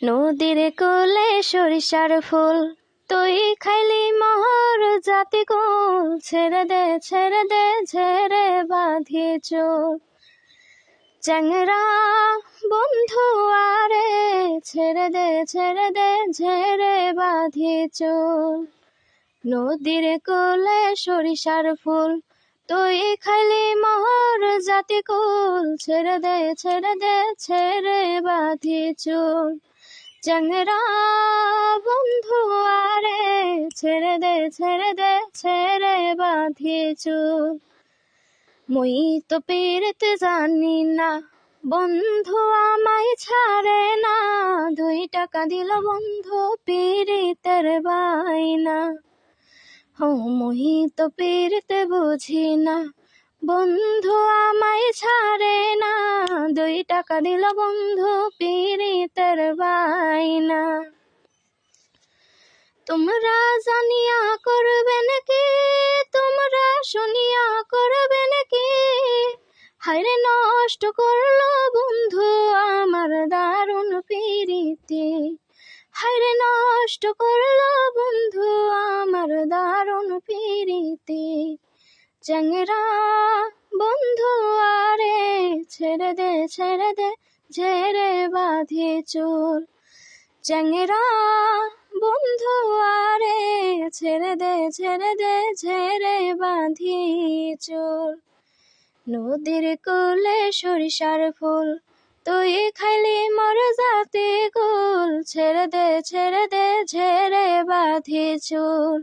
নদীর কোলে সরিষার ফুল, তুই খাইলি মোহর জাতি কুল। ছেড়ে দে ঝেড়ে বাঁধি চুল। চ্যাংরা বন্ধু আরে ছেড়ে দে ঝেড়ে বাঁধি চুল। নদীর কোলে সরিষার ফুল, তুই খাইলি মোহর জাতি কুল। ছেড়ে দে ছেড়ে বাঁধি চুল। চ্যাংরা বন্ধু আরে ছেড়ে দে ছেড়ে বাঁধি চুল। মুই তো পীড়িত জানি না, বন্ধু আমায় ছাড়ে না। 2 টাকা দিল বন্ধু পীড়িতের বায়না। মুই তো পীড়িত বুঝি না, বন্ধু আমায় ছাড়ে না। 2 টাকা দিল বন্ধু পীড়িতের বায়না। তোমরা জানিয়া করবে নাকি, তোমরা শুনিয়া করবে নাকি। হায়রে নষ্ট করলো বন্ধু আমার দারুণ পীড়িতি। হায়রে নষ্ট করলো বন্ধু আমার দারুণ পীড়িতি। চ্যাংরা বন্ধু আরে ছেড়ে দে ঝেড়ে বাঁধি চুল। চ্যাংরা বন্ধু আরে ছেড়ে দে ঝেড়ে বাঁধি চুল। নদীর কোলে সরিষার ফুল, তুই খাইলি মোর জাতি কুল। ছেড়ে দে ঝেড়ে বাঁধি চুল।